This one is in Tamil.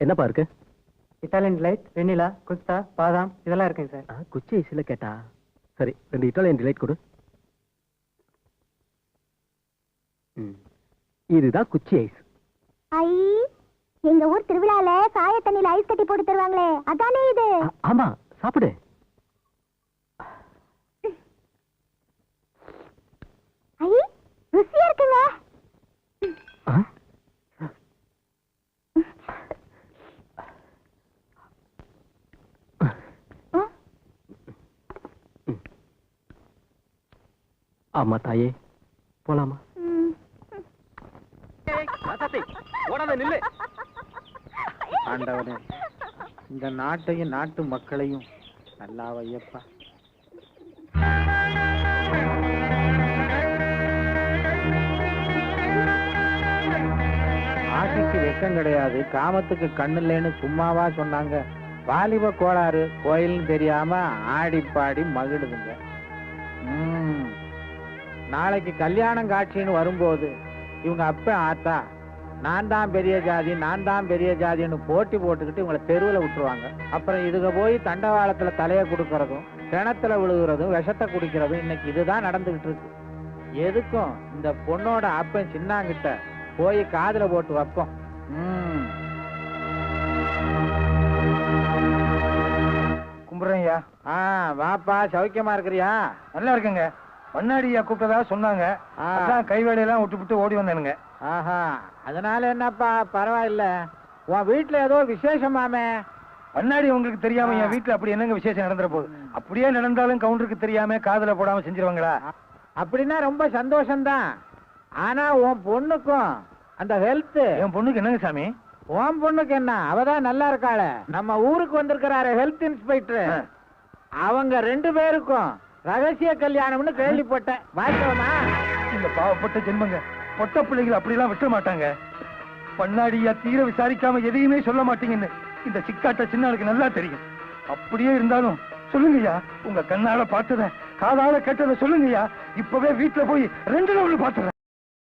என்னப்பா இருக்கு? இட்டாலியன் டிலைட், வெண்ணிலா, குஸ்தா, பாதாம் இதெல்லாம் இருக்குங்க சார். குச்சி ஐஸ்ல கேட்டா. சரி, 2 இட்டாலியன் டிலைட் கொடு. இதுதான் குச்சி ஐஸ். ஐ, எங்க ஊர் திருவிழால சாய தண்ணியில ஐஸ் கட்டி போட்டு தருவாங்களே, அதானே இது? ஆமா, சாப்பிடு. ஐ, ருசியா இருக்குங்க. ஆமா தாயே, போலாமா? ஆண்டவனே, இந்த நாட்டையும் நாட்டு மக்களையும் நல்லா வையப்பா. ஆசைக்கு வெக்கம் கிடையாது, காமத்துக்கு கண்ணு இல்லைன்னு சும்மாவா சொன்னாங்க? வாலிப கோளாறு கோயில்னு தெரியாம ஆடி பாடி மகிழுதுங்க. நாளைக்கு கல்யாணம் காட்சின்னு வரும்போது இவங்க அப்ப ஆத்தா நான் தான் பெரிய ஜாதி நான் தான் பெரிய ஜாதின்னு போட்டி போட்டுக்கிட்டு இவங்களை தெருவில் விட்டுருவாங்க. அப்புறம் இதுக போய் தண்டவாளத்துல தலையை கொடுக்கறதும் கிணத்துல விழுகிறதும் விஷத்தை குடிக்கிறதும் இன்னைக்கு இதுதான் நடந்துகிட்டு இருக்கு. எதுக்கும் இந்த பொண்ணோட அப்பன் சின்னாங்கிட்ட போய் காதுல போட்டு வைப்போம். கும்பிடுறேன்யா. வாப்பா, சௌக்கியமா இருக்கிறியா? நல்லா இருக்குங்க. மண்ணாடியா கூப்பிட்டதா சொன்னாங்க. அதான் கைவேலையெல்லாம் விட்டு ஓடி வந்தேனுங்க. ஆஹா, அதனால என்னப்பா, பரவாயில்ல. உன் வீட்டுல ஏதோ விசேஷமாமே. மண்ணாடி உங்களுக்கு தெரியாம என் வீட்டுல அப்படி என்னங்க விசேஷம் நடந்துற போகுது? அப்படியே நடந்தாலும் கவுண்டருக்கு தெரியாம காதுல போடாம செஞ்சிருவாங்களா? அப்படின்னா ரொம்ப சந்தோஷம்தான். ஆனா உன் பொண்ணுக்கும் அந்த ஹெல்த். என் பொண்ணுக்கு என்னங்க சாமி? உன் பொண்ணுக்கு என்ன, அவதான் நல்லா இருக்காள. நம்ம ஊருக்கு வந்திருக்கிறாரு ஹெல்த் இன்ஸ்பெக்டர். அவங்க 2 பேருக்கும் ரகசிய கல்யாணம்னு கேள்விப்பட்டேன். வாய்க்கவமா? இந்த பாவப்பட்ட ஜென்மங்க பொட்ட பிள்ளைகள் அப்படிலாம் விட்ட மாட்டாங்க. பண்ணாடியா தீர விசாரிக்காம எதையுமே சொல்ல மாட்டீங்கன்னு இந்த சிக்காட்ட சின்னாளுக்கு நல்லா தெரியும். அப்படியே இருந்தாலும் சொல்லுங்கய்யா, உங்க கண்ணால பார்த்தத காதால கேட்டதை சொல்லுங்கய்யா. இப்பவே வீட்டுல போய் 2 நாள் பாத்துறேன்.